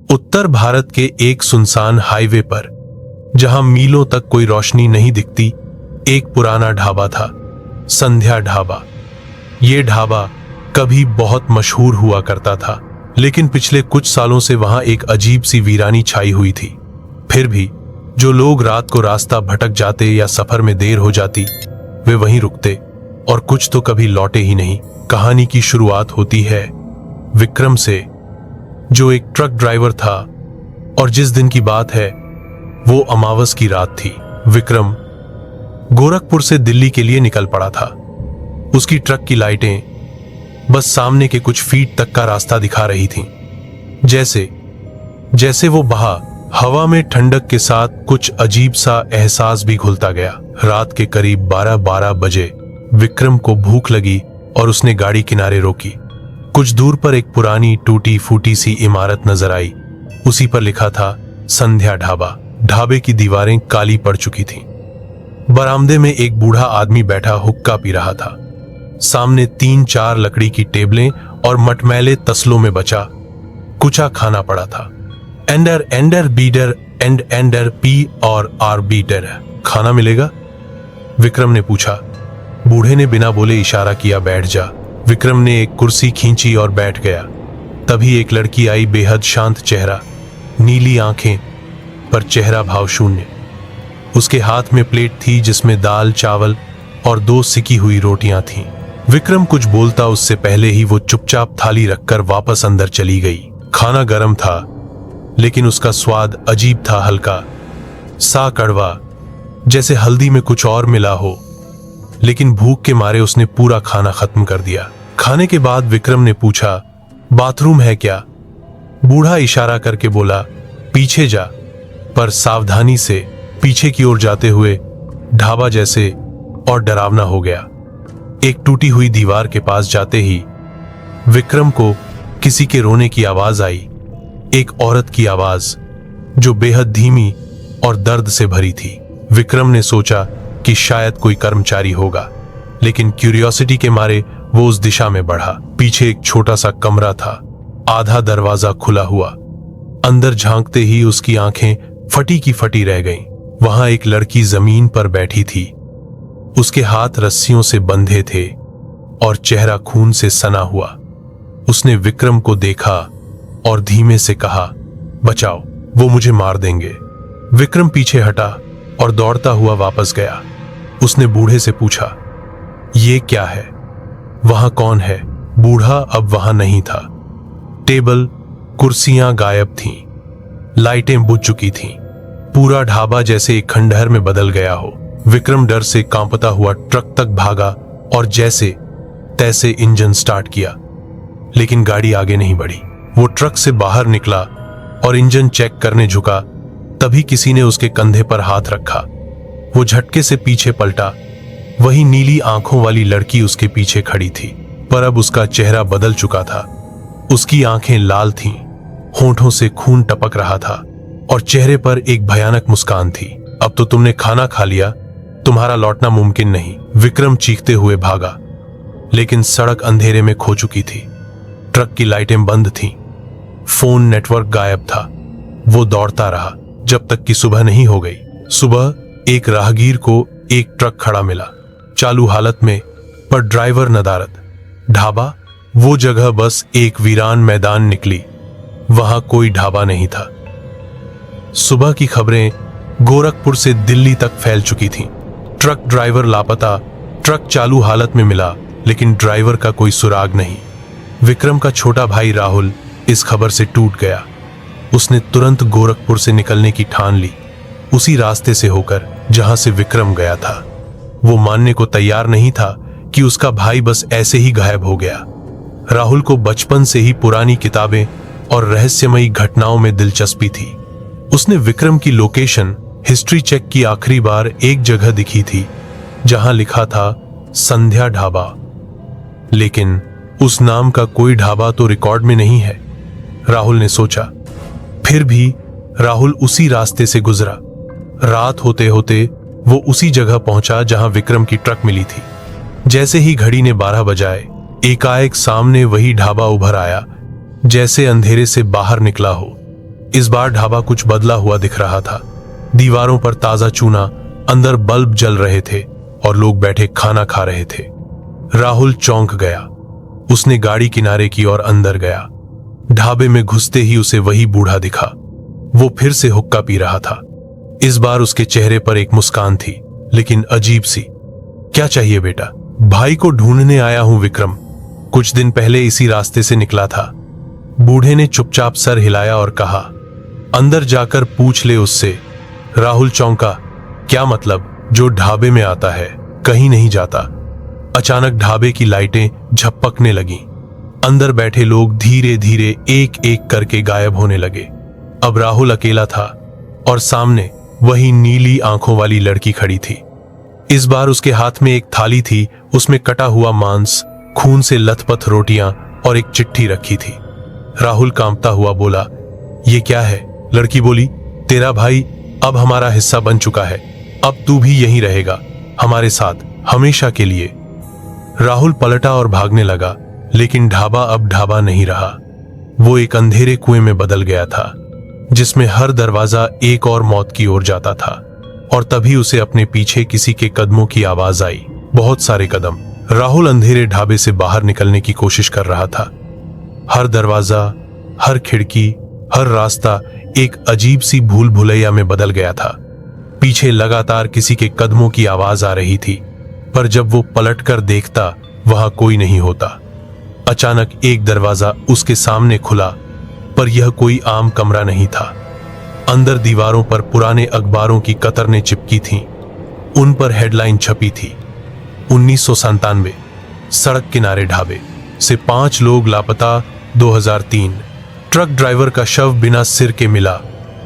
उत्तर भारत के एक सुनसान हाईवे पर, जहां मीलों तक कोई रोशनी नहीं दिखती, एक पुराना ढाबा था, संध्या ढाबा। ये ढाबा कभी बहुत मशहूर हुआ करता था, लेकिन पिछले कुछ सालों से वहां एक अजीब सी वीरानी छाई हुई थी। फिर भी जो लोग रात को रास्ता भटक जाते या सफर में देर हो जाती, वे वहीं रुकते और कुछ तो कभी लौटे ही नहीं। कहानी की शुरुआत होती है विक्रम से, जो एक ट्रक ड्राइवर था, और जिस दिन की बात है वो अमावस की रात थी। विक्रम गोरखपुर से दिल्ली के लिए निकल पड़ा था। उसकी ट्रक की लाइटें बस सामने के कुछ फीट तक का रास्ता दिखा रही थीं। जैसे जैसे वो बहा, हवा में ठंडक के साथ कुछ अजीब सा एहसास भी घुलता गया। रात के करीब 12 बजे विक्रम को भूख लगी और उसने गाड़ी किनारे रोकी। कुछ दूर पर एक पुरानी टूटी फूटी सी इमारत नजर आई। उसी पर लिखा था संध्या ढाबा। ढाबे की दीवारें काली पड़ चुकी थीं। बरामदे में एक बूढ़ा आदमी बैठा हुक्का पी रहा था। सामने 3-4 लकड़ी की टेबलें और मटमैले तसलों में बचा कुचा खाना पड़ा था। एंडर बीडर एंडर पी और आर बीटर। खाना मिलेगा? विक्रम ने पूछा। बूढ़े ने बिना बोले इशारा किया, बैठ जा। विक्रम ने एक कुर्सी खींची और बैठ गया। तभी एक लड़की आई, बेहद शांत चेहरा, नीली आंखें, पर चेहरा भाव शून्य। उसके हाथ में प्लेट थी जिसमें दाल, चावल और 2 सिकी हुई रोटियां थीं। विक्रम कुछ बोलता उससे पहले ही वो चुपचाप थाली रखकर वापस अंदर चली गई। खाना गर्म था, लेकिन उसका स्वाद अजीब था, हल्का सा कड़वा, जैसे हल्दी में कुछ और मिला हो। लेकिन भूख के मारे उसने पूरा खाना खत्म कर दिया। खाने के बाद विक्रम ने पूछा, बाथरूम है क्या? बूढ़ा इशारा करके बोला, पीछे जा, पर सावधानी से पीछे की ओर जाते हुए ढाबा जैसे और डरावना हो गया। एक टूटी हुई दीवार के पास जाते ही विक्रम को किसी के रोने की आवाज आई। एक औरत की आवाज जो बेहद धीमी और दर्द से भरी थी। विक्रम ने सोचा कि शायद कोई कर्मचारी होगा, लेकिन क्यूरियोसिटी के मारे वो उस दिशा में बढ़ा। पीछे एक छोटा सा कमरा था, आधा दरवाजा खुला हुआ। अंदर झांकते ही उसकी आंखें फटी की फटी रह गईं। वहां एक लड़की जमीन पर बैठी थी। उसके हाथ रस्सियों से बंधे थे और चेहरा खून से सना हुआ। उसने विक्रम को देखा और धीमे से कहा, बचाओ, वो मुझे मार देंगे। विक्रम पीछे हटा और दौड़ता हुआ वापस गया। उसने बूढ़े से पूछा, ये क्या है? वहां कौन है? बूढ़ा अब वहां नहीं था। टेबल, कुर्सियां गायब थीं, लाइटें बुझ चुकी थीं। पूरा ढाबा जैसे एक खंडहर में बदल गया हो। विक्रम डर से कांपता हुआ ट्रक तक भागा और जैसे तैसे इंजन स्टार्ट किया, लेकिन गाड़ी आगे नहीं बढ़ी। वो ट्रक से बाहर निकला और इंजन चेक करने झुका, तभी किसी ने उसके कंधे पर हाथ रखा। वो झटके से पीछे पलटा। वही नीली आंखों वाली लड़की उसके पीछे खड़ी थी, पर अब उसका चेहरा बदल चुका था। उसकी आंखें लाल थीं, होंठों से खून टपक रहा था और चेहरे पर एक भयानक मुस्कान थी। अब तो तुमने खाना खा लिया, तुम्हारा लौटना मुमकिन नहीं। विक्रम चीखते हुए भागा, लेकिन सड़क अंधेरे में खो चुकी थी। ट्रक की लाइटें बंद थीं, फोन नेटवर्क गायब था। वो दौड़ता रहा जब तक कि सुबह नहीं हो गई। सुबह एक राहगीर को एक ट्रक खड़ा मिला, चालू हालत में, पर ड्राइवर नदारद। ढाबा? वो जगह बस एक वीरान मैदान निकली। वहां कोई ढाबा नहीं था। सुबह की खबरें गोरखपुर से दिल्ली तक फैल चुकी थीं। ट्रक ड्राइवर लापता। ट्रक चालू हालत में मिला, लेकिन ड्राइवर का कोई सुराग नहीं। विक्रम का छोटा भाई राहुल इस खबर से टूट गया। उसने तुरंत गोरखपुर से निकलने की ठान ली, उसी रास्ते से होकर जहां से विक्रम गया था। वो मानने को तैयार नहीं था कि उसका भाई बस ऐसे ही गायब हो गया। राहुल को बचपन से ही पुरानी किताबें और रहस्यमयी घटनाओं में दिलचस्पी थी। उसने विक्रम की लोकेशन हिस्ट्री चेक की। आखिरी बार एक जगह दिखी थी जहां लिखा था संध्या ढाबा, लेकिन उस नाम का कोई ढाबा तो रिकॉर्ड में नहीं है, राहुल ने सोचा। फिर भी राहुल उसी रास्ते से गुजरा। रात होते होते वो उसी जगह पहुंचा जहां विक्रम की ट्रक मिली थी। जैसे ही घड़ी ने 12 बजाए, एकाएक सामने वही ढाबा उभर आया, जैसे अंधेरे से बाहर निकला हो। इस बार ढाबा कुछ बदला हुआ दिख रहा था। दीवारों पर ताजा चूना, अंदर बल्ब जल रहे थे और लोग बैठे खाना खा रहे थे। राहुल चौंक गया। उसने गाड़ी किनारे की ओर अंदर गया। ढाबे में घुसते ही उसे वही बूढ़ा दिखा। वो फिर से हुक्का पी रहा था। इस बार उसके चेहरे पर एक मुस्कान थी, लेकिन अजीब सी। क्या चाहिए बेटा? भाई को ढूंढने आया हूं विक्रम। कुछ दिन पहले इसी रास्ते से निकला था। बूढ़े ने चुपचाप सर हिलाया और कहा, अंदर जाकर पूछ ले उससे। राहुल चौंका। क्या मतलब? जो ढाबे में आता है कहीं नहीं जाता। अचानक ढाबे की लाइटें झपकने लगीं। अंदर बैठे लोग धीरे धीरे एक एक करके गायब होने लगे। अब राहुल अकेला था और सामने वही नीली आंखों वाली लड़की खड़ी थी। इस बार उसके हाथ में एक थाली थी, उसमें कटा हुआ मांस, खून से लथपथ रोटियां और एक चिट्ठी रखी थी। राहुल कांपता हुआ बोला, ये क्या है? लड़की बोली, तेरा भाई अब हमारा हिस्सा बन चुका है। अब तू भी यहीं रहेगा, हमारे साथ, हमेशा के लिए। राहुल पलटा और भागने लगा, लेकिन ढाबा अब ढाबा नहीं रहा। वो एक अंधेरे कुएं में बदल गया था, जिसमें हर दरवाजा एक और मौत की ओर जाता था। और तभी उसे अपने पीछे किसी के कदमों की आवाज आई, बहुत सारे कदम। राहुल अंधेरे ढाबे से बाहर निकलने की कोशिश कर रहा था। हर दरवाजा, हर खिड़की, हर रास्ता एक अजीब सी भूल भुलैया में बदल गया था। पीछे लगातार किसी के कदमों की आवाज आ रही थी, पर जब वो पलटकर देखता, वहां कोई नहीं होता। अचानक एक दरवाजा उसके सामने खुला, पर यह कोई आम कमरा नहीं था। अंदर दीवारों पर पुराने अखबारों की कतरनें चिपकी थीं। उन पर हेडलाइन छपी थी, 1997, सड़क किनारे ढाबे से 5 लोग लापता, 2003, ट्रक ड्राइवर का शव बिना सिर के मिला,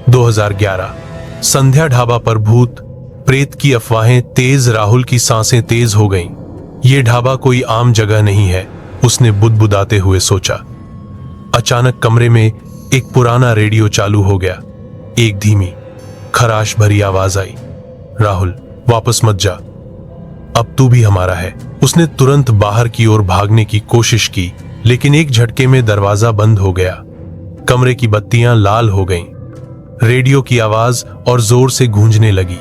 2011, संध्या ढाबा पर भूत प्रेत की अफवाहें तेज। राहुल की सांसें तेज हो गईं। ये ढाबा कोई आम जगह नहीं है, उसने बुदबुदाते हुए सोचा। अचानक कमरे में एक पुराना रेडियो चालू हो गया। एक धीमी, खराश भरी आवाज आई, राहुल वापस मत जा, अब तू भी हमारा है। उसने तुरंत बाहर की ओर भागने की कोशिश की, लेकिन एक झटके में दरवाजा बंद हो गया। कमरे की बत्तियां लाल हो गईं। रेडियो की आवाज और जोर से गूंजने लगी।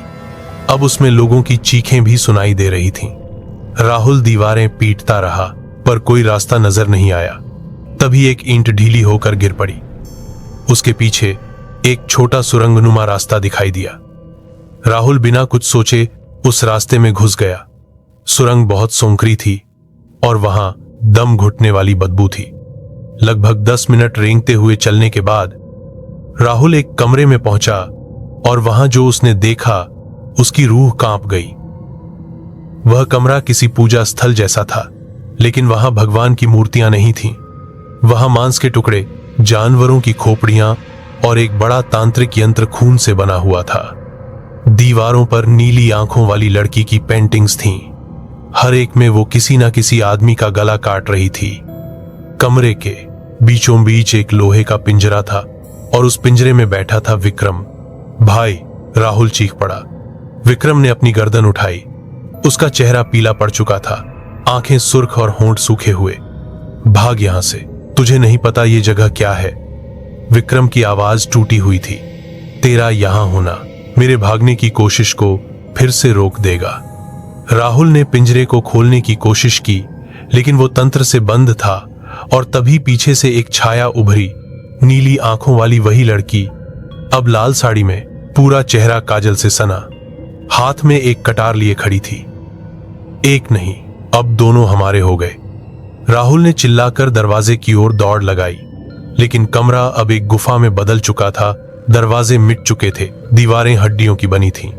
अब उसमें लोगों की चीखें भी सुनाई दे रही थीं। राहुल दीवारें पीटता रहा, पर कोई रास्ता नजर नहीं आया। तभी एक ईंट ढीली होकर गिर पड़ी। उसके पीछे एक छोटा सुरंगनुमा रास्ता दिखाई दिया। राहुल बिना कुछ सोचे उस रास्ते में घुस गया। सुरंग बहुत सोंकरी थी और वहां दम घुटने वाली बदबू थी। लगभग 10 मिनट रेंगते हुए चलने के बाद राहुल एक कमरे में पहुंचा और वहां जो उसने देखा, उसकी रूह कांप गई। वह कमरा किसी पूजा स्थल जैसा था, लेकिन वहां भगवान की मूर्तियां नहीं थीं। वहां मांस के टुकड़े, जानवरों की खोपड़ियां और एक बड़ा तांत्रिक यंत्र खून से बना हुआ था। दीवारों पर नीली आंखों वाली लड़की की पेंटिंग्स थीं। हर एक में वो किसी न किसी आदमी का गला काट रही थी। कमरे के बीचों बीच एक लोहे का पिंजरा था और उस पिंजरे में बैठा था विक्रम। भाई, राहुल चीख पड़ा। विक्रम ने अपनी गर्दन उठाई। उसका चेहरा पीला पड़ चुका था, आंखें सुर्ख और होंठ सूखे हुए। भाग यहां से, तुझे नहीं पता ये जगह क्या है। विक्रम की आवाज टूटी हुई थी। तेरा यहां होना मेरे भागने की कोशिश को फिर से रोक देगा। राहुल ने पिंजरे को खोलने की कोशिश की, लेकिन वो तंत्र से बंद था। और तभी पीछे से एक छाया उभरी, नीली आंखों वाली वही लड़की, अब लाल साड़ी में, पूरा चेहरा काजल से सना, हाथ में एक कटार लिए खड़ी थी। एक नहीं, अब दोनों हमारे हो गए। राहुल ने चिल्लाकर दरवाजे की ओर दौड़ लगाई, लेकिन कमरा अब एक गुफा में बदल चुका था। दरवाजे मिट चुके थे, दीवारें हड्डियों की बनी थीं।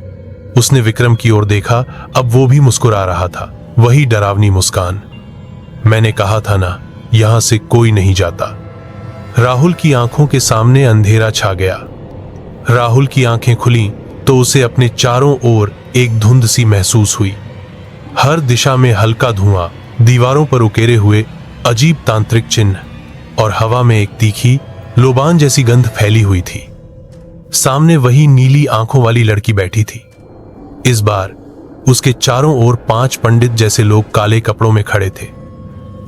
उसने विक्रम की ओर देखा, अब वो भी मुस्कुरा रहा था, वही डरावनी मुस्कान। मैंने कहा था ना, यहां से कोई नहीं जाता। राहुल की आंखों के सामने अंधेरा छा गया। राहुल की आंखें खुली तो उसे अपने चारों ओर एक धुंध सी महसूस हुई। हर दिशा में हल्का धुआं, दीवारों पर उकेरे हुए अजीब तांत्रिक चिन्ह और हवा में एक तीखी लोबान जैसी गंध फैली हुई थी। सामने वही नीली आंखों वाली लड़की बैठी थी। इस बार उसके चारों ओर 5 पंडित जैसे लोग काले कपड़ों में खड़े थे।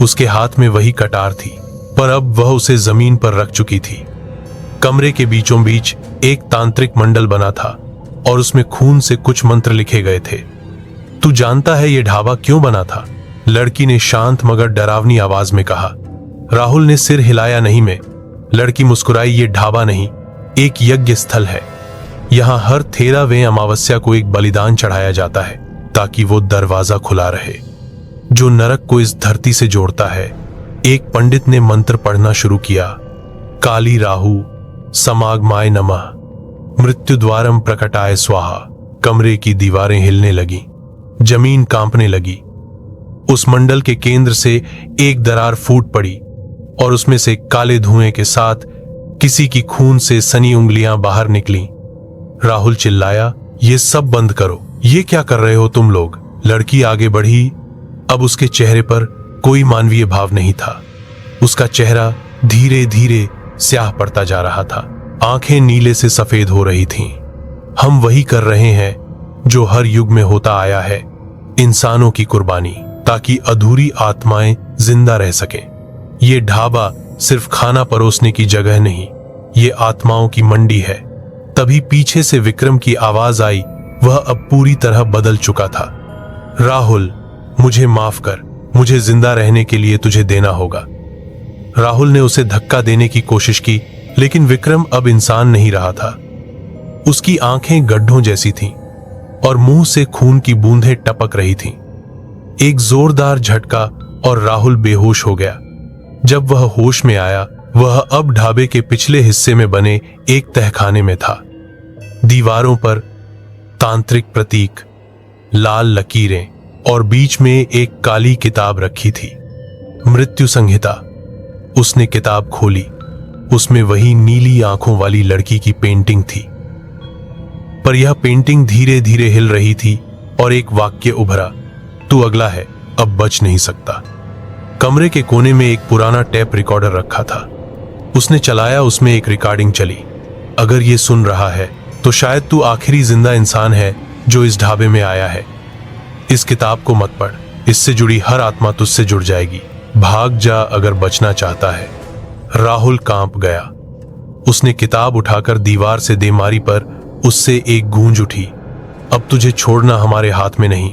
उसके हाथ में वही कटार थी, पर अब वह उसे जमीन पर रख चुकी थी। कमरे के बीचों बीच एक तांत्रिक मंडल बना था और उसमें खून से कुछ मंत्र लिखे गए थे। तू जानता है ये ढाबा क्यों बना था? लड़की ने शांत मगर डरावनी आवाज में कहा। राहुल ने सिर हिलाया। नहीं में। लड़की मुस्कुराई। ये ढाबा नहीं, एक यज्ञ स्थल है। यहाँ हर 13वें अमावस्या को एक बलिदान चढ़ाया जाता है ताकि वो दरवाजा खुला रहे जो नरक को इस धरती से जोड़ता है। एक पंडित ने मंत्र पढ़ना शुरू किया। काली राहु समागमाय नमः, मृत्यु द्वारम प्रकटाय स्वाहा। कमरे की दीवारें हिलने लगी, जमीन कांपने लगी। उस मंडल के केंद्र से एक दरार फूट पड़ी और उसमें से काले धुएं के साथ किसी की खून से सनी उंगलियां बाहर निकली। राहुल चिल्लाया, ये सब बंद करो। ये क्या कर रहे हो तुम लोग? लड़की आगे बढ़ी। अब उसके चेहरे पर कोई मानवीय भाव नहीं था। उसका चेहरा धीरे धीरे स्याह पड़ता जा रहा था, आंखें नीले से सफेद हो रही थीं। हम वही कर रहे हैं जो हर युग में होता आया है, इंसानों की कुर्बानी, ताकि अधूरी आत्माएं जिंदा रह सकें। ये ढाबा सिर्फ खाना परोसने की जगह नहीं, ये आत्माओं की मंडी है। तभी पीछे से विक्रम की आवाज आई। वह अब पूरी तरह बदल चुका था। राहुल, मुझे माफ कर, मुझे जिंदा रहने के लिए तुझे देना होगा। राहुल ने उसे धक्का देने की कोशिश की, लेकिन विक्रम अब इंसान नहीं रहा था। उसकी आंखें गड्ढों जैसी थीं और मुंह से खून की बूंदें टपक रही थीं। एक जोरदार झटका और राहुल बेहोश हो गया। जब वह होश में आया, वह अब ढाबे के पिछले हिस्से में बने एक तहखाने में था। दीवारों पर तांत्रिक प्रतीक, लाल लकीरें और बीच में एक काली किताब रखी थी, मृत्यु संहिता। उसने किताब खोली। उसमें वही नीली आंखों वाली लड़की की पेंटिंग थी, पर यह पेंटिंग धीरे धीरे हिल रही थी और एक वाक्य उभरा, तू अगला है, अब बच नहीं सकता। कमरे के कोने में एक पुराना टेप रिकॉर्डर रखा था। उसने चलाया। उसमें एक रिकॉर्डिंग चली। अगर ये सुन रहा है तो शायद तू आखिरी जिंदा इंसान है जो इस ढाबे में आया है। इस किताब को मत पढ़, इससे जुड़ी हर आत्मा तुझसे जुड़ जाएगी। भाग जा अगर बचना चाहता है। राहुल कांप गया। उसने किताब उठाकर दीवार से दे मारी, पर उससे एक गूंज उठी, अब तुझे छोड़ना हमारे हाथ में नहीं।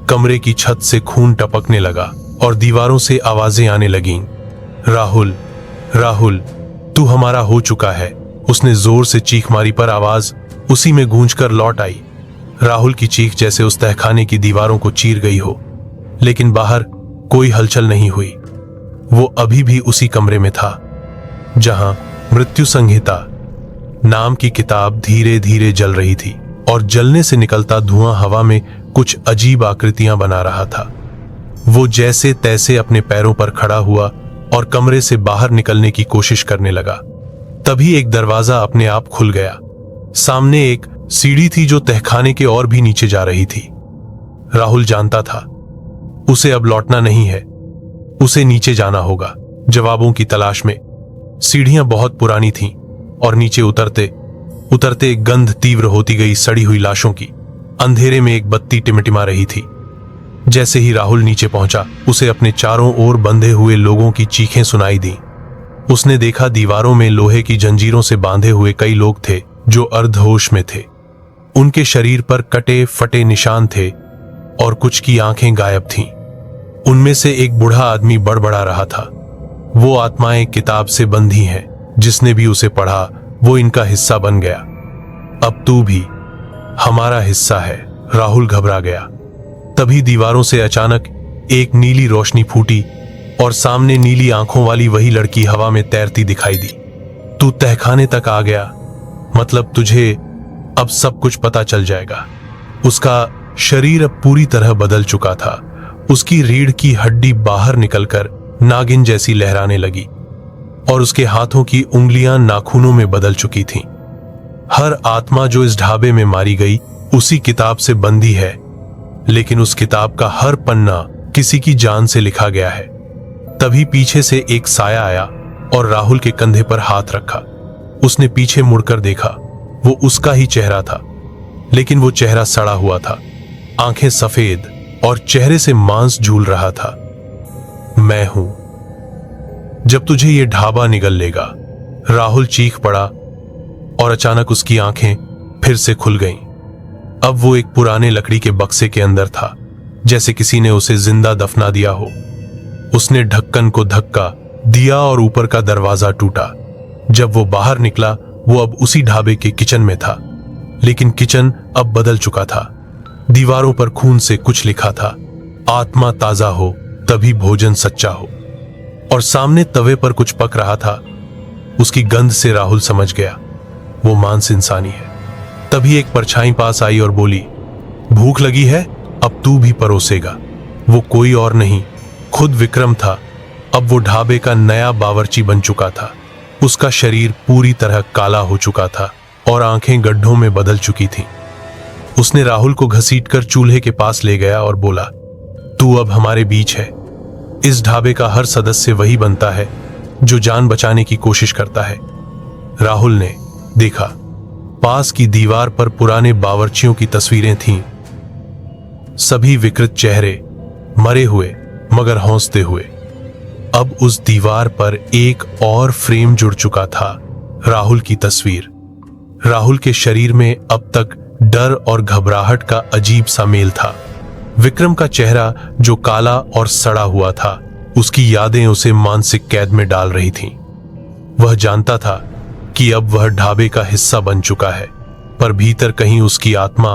कमरे की छत से खून टपकने लगा और दीवारों से आवाजें आने लगीं। राहुल, राहुल, तू हमारा हो चुका है। उसने जोर से चीख मारी, पर आवाज उसी में गूंजकर लौट आई। राहुल की चीख जैसे उस तहखाने की दीवारों को चीर गई हो, लेकिन बाहर कोई हलचल नहीं हुई। वो अभी भी उसी कमरे में था जहां मृत्यु संहिता नाम की किताब धीरे धीरे जल रही थी और जलने से निकलता धुआं हवा में कुछ अजीब आकृतियां बना रहा था। वो जैसे तैसे अपने पैरों पर खड़ा हुआ और कमरे से बाहर निकलने की कोशिश करने लगा। तभी एक दरवाजा अपने आप खुल गया। सामने एक सीढ़ी थी जो तहखाने के और भी नीचे जा रही थी। राहुल जानता था उसे अब लौटना नहीं है, उसे नीचे जाना होगा जवाबों की तलाश में। सीढ़ियां बहुत पुरानी थीं और नीचे उतरते उतरते गंध तीव्र होती गई सड़ी हुई लाशों की। अंधेरे में एक बत्ती टिमटिमा रही थी। जैसे ही राहुल नीचे पहुंचा, उसे अपने चारों ओर बंधे हुए लोगों की चीखें सुनाई दी। उसने देखा दीवारों में लोहे की जंजीरों से बांधे हुए कई लोग थे जो अर्धहोश में थे। उनके शरीर पर कटे फटे निशान थे और कुछ की आंखें गायब थीं। उनमें से एक बूढ़ा आदमी बड़बड़ा रहा था, वो आत्माएं किताब से बंधी हैं, जिसने भी उसे पढ़ा वो इनका हिस्सा बन गया। अब तू भी हमारा हिस्सा है। राहुल घबरा गया। तभी दीवारों से अचानक एक नीली रोशनी फूटी और सामने नीली आंखों वाली वही लड़की हवा में तैरती दिखाई दी। तू तहखाने तक आ गया, मतलब तुझे अब सब कुछ पता चल जाएगा। उसका शरीर अब पूरी तरह बदल चुका था। उसकी रीढ़ की हड्डी बाहर निकलकर नागिन जैसी लहराने लगी और उसके हाथों की उंगलियां नाखूनों में बदल चुकी थीं। हर आत्मा जो इस ढाबे में मारी गई उसी किताब से बंधी है, लेकिन उस किताब का हर पन्ना किसी की जान से लिखा गया है। तभी पीछे से एक साया आया और राहुल के कंधे पर हाथ रखा। उसने पीछे मुड़कर देखा। वो उसका ही चेहरा था, लेकिन वो चेहरा सड़ा हुआ था। आंखें सफेद और चेहरे से मांस झूल रहा था। मैं हूं, जब तुझे ये ढाबा निगल लेगा, राहुल चीख पड़ा और अचानक उसकी आंखें फिर से खुल गईं। अब वो एक पुराने लकड़ी के बक्से के अंदर था, जैसे किसी ने उसे जिंदा दफना दिया हो। उसने ढक्कन को धक्का दिया और ऊपर का दरवाजा टूटा। जब वो बाहर निकला, वो अब उसी ढाबे के किचन में था, लेकिन किचन अब बदल चुका था। दीवारों पर खून से कुछ लिखा था, आत्मा ताजा हो तभी भोजन सच्चा हो। और सामने तवे पर कुछ पक रहा था। उसकी गंध से राहुल समझ गया वो मांस इंसानी है। तभी एक परछाई पास आई और बोली, भूख लगी है, अब तू भी परोसेगा। वो कोई और नहीं, खुद विक्रम था। अब वो ढाबे का नया बावर्ची बन चुका था। उसका शरीर पूरी तरह काला हो चुका था और आंखें गड्ढों में बदल चुकी थीं। उसने राहुल को घसीटकर चूल्हे के पास ले गया और बोला, तू अब हमारे बीच है। इस ढाबे का हर सदस्य वही बनता है जो जान बचाने की कोशिश करता है। राहुल ने देखा, पास की दीवार पर पुराने बावर्चियों की तस्वीरें थीं। सभी विकृत चेहरे, मरे हुए मगर हौंसते हुए। अब उस दीवार पर एक और फ्रेम जुड़ चुका था, राहुल की तस्वीर। राहुल के शरीर में अब तक डर और घबराहट का अजीब सा मेल था। विक्रम का चेहरा जो काला और सड़ा हुआ था, उसकी यादें उसे मानसिक कैद में डाल रही थीं। वह जानता था कि अब वह ढाबे का हिस्सा बन चुका है, पर भीतर कहीं उसकी आत्मा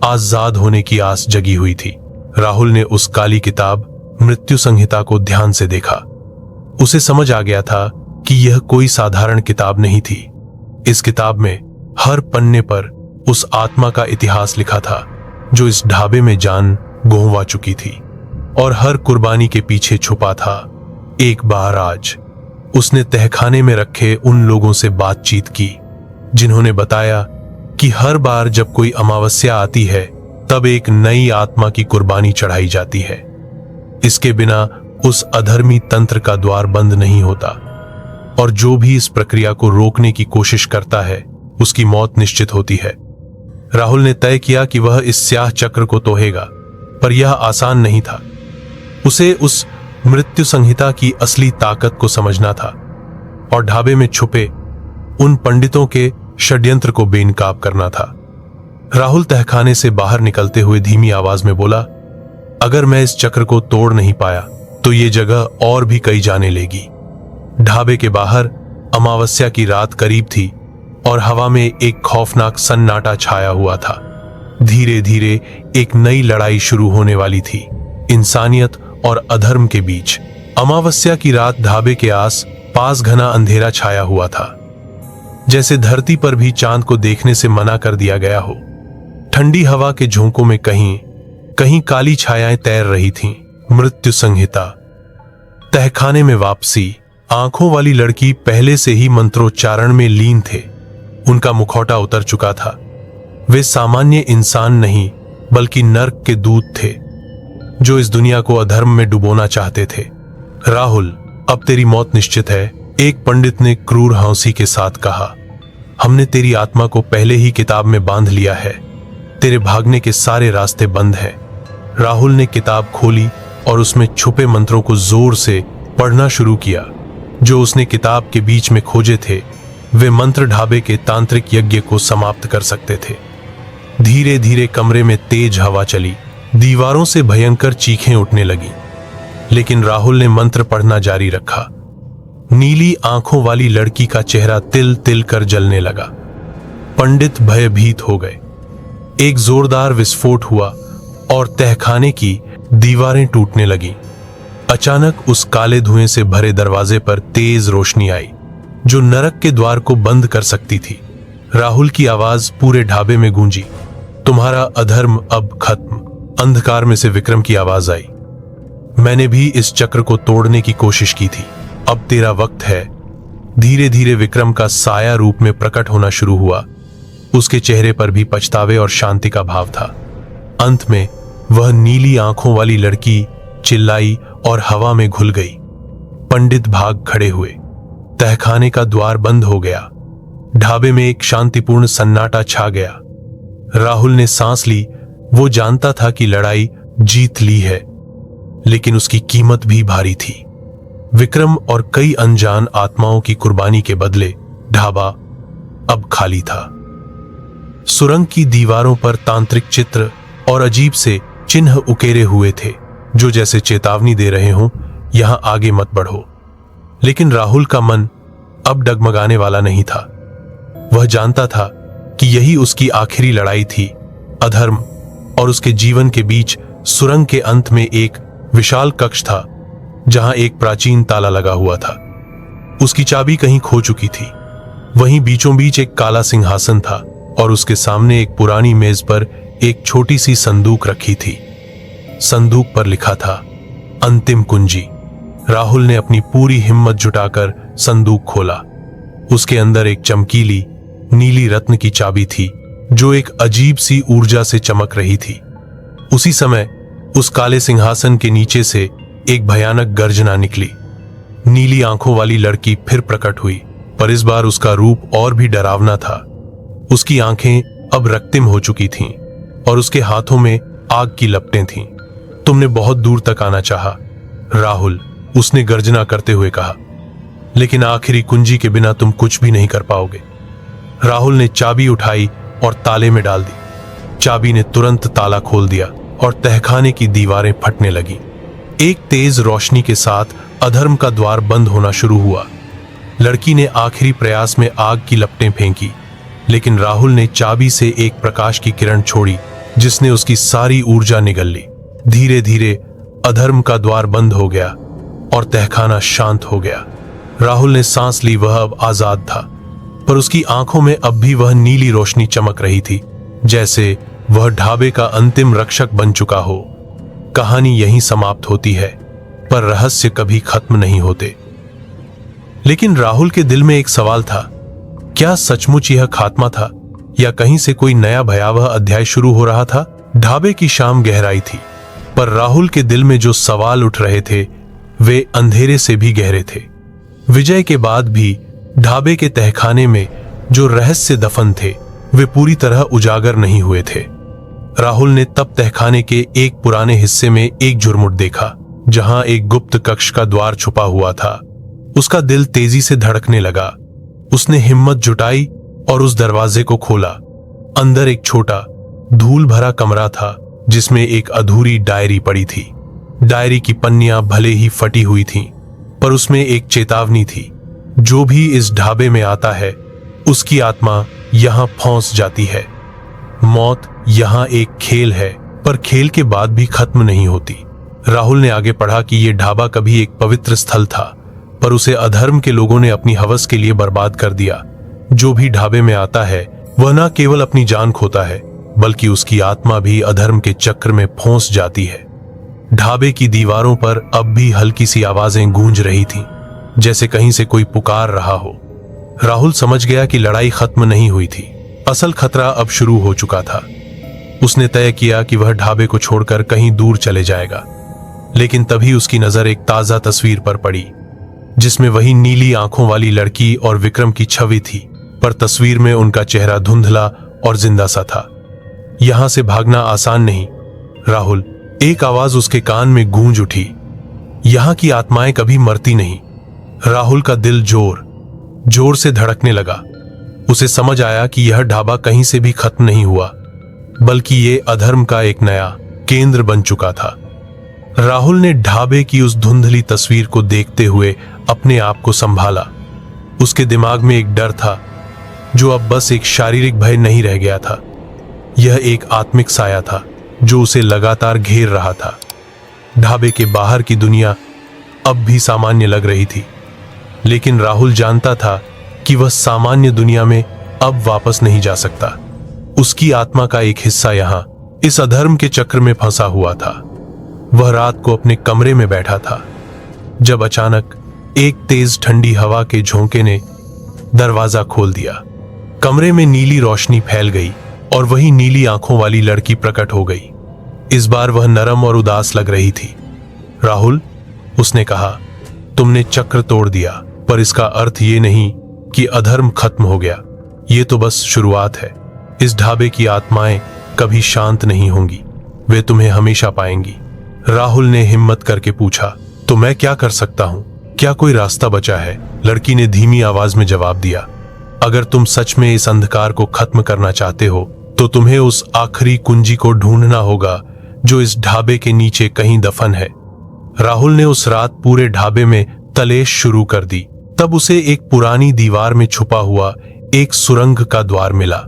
आजाद होने की आस जगी हुई थी। राहुल ने उस काली किताब मृत्यु संहिता को ध्यान से देखा। उसे समझ आ गया था कि यह कोई साधारण किताब नहीं थी। इस किताब में हर पन्ने पर उस आत्मा का इतिहास लिखा था जो इस ढाबे में जान गोंवा चुकी थी, और हर कुर्बानी के पीछे छुपा था एक बार आज। उसने तहखाने में रखे उन लोगों से बातचीत की जिन्होंने बताया कि हर बार जब कोई अमावस्या आती है, तब एक नई आत्मा की कुर्बानी चढ़ाई जाती है। इसके बिना उस अधर्मी तंत्र का द्वार बंद नहीं होता, और जो भी इस प्रक्रिया को रोकने की कोशिश करता है, उसकी मौत निश्चित होती है। राहुल ने तय किया कि वह इस स्याह चक्र को तोड़ेगा, पर यह आसान नहीं था। उसे उस मृत्यु संहिता की असली ताकत को समझना था और ढाबे में छुपे उन पंडितों के षड्यंत्र को बेनकाब करना था। राहुल तहखाने से बाहर निकलते हुए धीमी आवाज में बोला, अगर मैं इस चक्र को तोड़ नहीं पाया तो ये जगह और भी कई जाने लेगी। ढाबे के बाहर अमावस्या की रात करीब थी और हवा में एक खौफनाक सन्नाटा छाया हुआ था। धीरे धीरे एक नई लड़ाई शुरू होने वाली थी, इंसानियत और अधर्म के बीच। अमावस्या की रात ढाबे के आस पास घना अंधेरा छाया हुआ था, जैसे धरती पर भी चांद को देखने से मना कर दिया गया हो। ठंडी हवा के झोंकों में कहीं कहीं काली छायाएं तैर रही थीं। मृत्यु संहिता। तहखाने में वापसी। आंखों वाली लड़की पहले से ही मंत्रोच्चारण में लीन थे। उनका मुखौटा उतर चुका था। वे सामान्य इंसान नहीं, बल्कि नर्क के दूत थे जो इस दुनिया को अधर्म में डुबोना चाहते थे। राहुल, अब तेरी मौत निश्चित है, एक पंडित ने क्रूर हंसी के साथ कहा। हमने तेरी आत्मा को पहले ही किताब में बांध लिया है। तेरे भागने के सारे रास्ते बंद हैं। राहुल ने किताब खोली और उसमें छुपे मंत्रों को जोर से पढ़ना शुरू किया। जो उसने किताब के बीच में खोजे थे, वे मंत्र ढाबे के तांत्रिक यज्ञ को समाप्त कर सकते थे। धीरे धीरे कमरे में तेज हवा चली। दीवारों से भयंकर चीखें उठने लगी, लेकिन राहुल ने मंत्र पढ़ना जारी रखा। नीली आंखों वाली लड़की का चेहरा तिल तिल कर जलने लगा। पंडित भयभीत हो गए। एक जोरदार विस्फोट हुआ और तहखाने की दीवारें टूटने लगी। अचानक उस काले धुएं से भरे दरवाजे पर तेज रोशनी आई जो नरक के द्वार को बंद कर सकती थी। राहुल की आवाज पूरे ढाबे में गूंजी, तुम्हारा अधर्म अब खत्म। अंधकार में से विक्रम की आवाज आई, मैंने भी इस चक्र को तोड़ने की कोशिश की थी, अब तेरा वक्त है। धीरे धीरे विक्रम का साया रूप में प्रकट होना शुरू हुआ। उसके चेहरे पर भी पछतावे और शांति का भाव था। अंत में वह नीली आंखों वाली लड़की चिल्लाई और हवा में घुल गई। पंडित भाग खड़े हुए। तहखाने का द्वार बंद हो गया। ढाबे में एक शांतिपूर्ण सन्नाटा छा गया। राहुल ने सांस ली, वो जानता था कि लड़ाई जीत ली है, लेकिन उसकी कीमत भी भारी थी। विक्रम और कई अनजान आत्माओं की कुर्बानी के बदले ढाबा अब खाली था। सुरंग की दीवारों पर तांत्रिक चित्र और अजीब से चिन्ह उकेरे हुए थे, जो जैसे चेतावनी दे रहे हों, यहां आगे मत बढ़ो। लेकिन राहुल का मन अब डगमगाने वाला नहीं था। वह जानता था कि यही उसकी आखिरी लड़ाई थी, अधर्म और उसके जीवन के बीच। सुरंग के अंत में एक विशाल कक्ष था, जहां एक प्राचीन ताला लगा हुआ था। उसकी चाबी कहीं खो चुकी थी। वहीं बीचों बीच एक काला सिंहासन था और उसके सामने एक पुरानी मेज पर एक छोटी सी संदूक रखी थी। संदूक पर लिखा था अंतिम कुंजी। राहुल ने अपनी पूरी हिम्मत जुटाकर संदूक खोला। उसके अंदर एक चमकीली नीली रत्न की चाबी थी, जो एक अजीब सी ऊर्जा से चमक रही थी। उसी समय उस काले सिंहासन के नीचे से एक भयानक गर्जना निकली। नीली आंखों वाली लड़की फिर प्रकट हुई, पर इस बार उसका रूप और भी डरावना था। उसकी आंखें अब रक्तिम हो चुकी थीं और उसके हाथों में आग की लपटें थीं। तुमने बहुत दूर तक आना चाहा, राहुल, उसने गर्जना करते हुए कहा, लेकिन आखिरी कुंजी के बिना तुम कुछ भी नहीं कर पाओगे। राहुल ने चाबी उठाई और ताले में डाल दी। चाबी ने तुरंत ताला खोल दिया और तहखाने की दीवारें फटने लगी। एक तेज रोशनी के साथ अधर्म का द्वार बंद होना शुरू हुआ। लड़की ने आखिरी प्रयास में आग की लपटें फेंकी, लेकिन राहुल ने चाबी से एक प्रकाश की किरण छोड़ी, जिसने उसकी सारी ऊर्जा निगल ली। धीरे धीरे अधर्म का द्वार बंद हो गया और तहखाना शांत हो गया। राहुल ने सांस ली। वह अब आजाद था, पर उसकी आंखों में अब भी वह नीली रोशनी चमक रही थी, जैसे वह ढाबे का अंतिम रक्षक बन चुका हो। कहानी यहीं समाप्त होती है, पर रहस्य कभी खत्म नहीं होते। लेकिन राहुल के दिल में एक सवाल था, क्या सचमुच यह खात्मा था या कहीं से कोई नया भयावह अध्याय शुरू हो रहा था? ढाबे की शाम गहराई थी, पर राहुल के दिल में जो सवाल उठ रहे थे वे अंधेरे से भी गहरे थे। विजय के बाद भी ढाबे के तहखाने में जो रहस्य दफन थे वे पूरी तरह उजागर नहीं हुए थे। राहुल ने तब तहखाने के एक पुराने हिस्से में एक झुरमुट देखा, जहां एक गुप्त कक्ष का द्वार छुपा हुआ था। उसका दिल तेजी से धड़कने लगा। उसने हिम्मत जुटाई और उस दरवाजे को खोला। अंदर एक छोटा धूल भरा कमरा था, जिसमें एक अधूरी डायरी पड़ी थी। डायरी की पन्नियां भले ही फटी हुई थीं, पर उसमें एक चेतावनी थी, जो भी इस ढाबे में आता है उसकी आत्मा यहां फंस जाती है। मौत यहां एक खेल है, पर खेल के बाद भी खत्म नहीं होती। राहुल ने आगे पढ़ा कि यह ढाबा कभी एक पवित्र स्थल था, पर उसे अधर्म के लोगों ने अपनी हवस के लिए बर्बाद कर दिया। जो भी ढाबे में आता है वह न केवल अपनी जान खोता है, बल्कि उसकी आत्मा भी अधर्म के चक्र में फंस जाती है। ढाबे की दीवारों पर अब भी हल्की सी आवाजें गूंज रही थीं, जैसे कहीं से कोई पुकार रहा हो। राहुल समझ गया कि लड़ाई खत्म नहीं हुई थी, असल खतरा अब शुरू हो चुका था। उसने तय किया कि वह ढाबे को छोड़कर कहीं दूर चले जाएगा। लेकिन तभी उसकी नजर एक ताजा तस्वीर पर पड़ी, जिसमें वही नीली आंखों वाली लड़की और विक्रम की छवि थी, पर तस्वीर में उनका चेहरा धुंधला और जिंदा सा था। यहां से भागना आसान नहीं, राहुल, एक आवाज उसके कान में गूंज उठी। यहां की आत्माएं कभी मरती नहीं। राहुल का दिल जोर जोर से धड़कने लगा। उसे समझ आया कि यह ढाबा कहीं से भी खत्म नहीं हुआ, बल्कि ये अधर्म का एक नया केंद्र बन चुका था। राहुल ने ढाबे की उस धुंधली तस्वीर को देखते हुए अपने आप को संभाला। उसके दिमाग में एक डर था, जो अब बस एक शारीरिक भय नहीं रह गया था। यह एक आत्मिक साया था, जो उसे लगातार घेर रहा था। ढाबे के बाहर की दुनिया अब भी सामान्य लग रही थी, लेकिन राहुल जानता था कि वह सामान्य दुनिया में अब वापस नहीं जा सकता। उसकी आत्मा का एक हिस्सा यहां इस अधर्म के चक्र में फंसा हुआ था। वह रात को अपने कमरे में बैठा था, जब अचानक एक तेज ठंडी हवा के झोंके ने दरवाजा खोल दिया। कमरे में नीली रोशनी फैल गई और वही नीली आंखों वाली लड़की प्रकट हो गई। इस बार वह नरम और उदास लग रही थी। राहुल, उसने कहा, तुमने चक्र तोड़ दिया, पर इसका अर्थ ये नहीं कि अधर्म खत्म हो गया। ये तो बस शुरुआत है। इस ढाबे की आत्माएं कभी शांत नहीं होंगी, वे तुम्हें हमेशा पाएंगी। राहुल ने हिम्मत करके पूछा, तो मैं क्या कर सकता हूं? क्या कोई रास्ता बचा है? लड़की ने धीमी आवाज में जवाब दिया, अगर तुम सच में इस अंधकार को खत्म करना चाहते हो तो तुम्हें उस आखिरी कुंजी को ढूंढना होगा जो इस ढाबे के नीचे कहीं दफन है। राहुल ने उस रात पूरे ढाबे में तलाश शुरू कर दी। तब उसे एक पुरानी दीवार में छुपा हुआ एक सुरंग का द्वार मिला।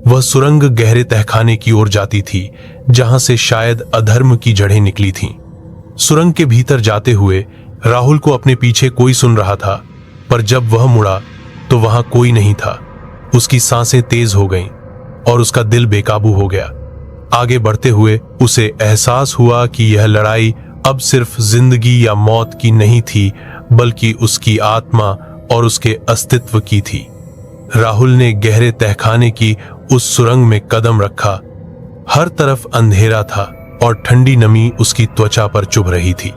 वह सुरंग गहरे तहखाने की ओर जाती थी, जहां से शायद अधर्म की जड़ें निकली थीं। सुरंग के भीतर जाते हुए राहुल को अपने पीछे कोई सुन रहा था, पर जब वह मुड़ा तो वहां कोई नहीं था। उसकी सांसें तेज हो गईं और उसका दिल बेकाबू हो गया। आगे बढ़ते हुए उसे एहसास हुआ कि यह लड़ाई अब सिर्फ जिंदगी या मौत की नहीं थी, बल्कि उसकी आत्मा और उसके अस्तित्व की थी। राहुल ने गहरे तहखाने की उस सुरंग में कदम रखा। हर तरफ अंधेरा था और ठंडी नमी उसकी त्वचा पर चुभ रही थी।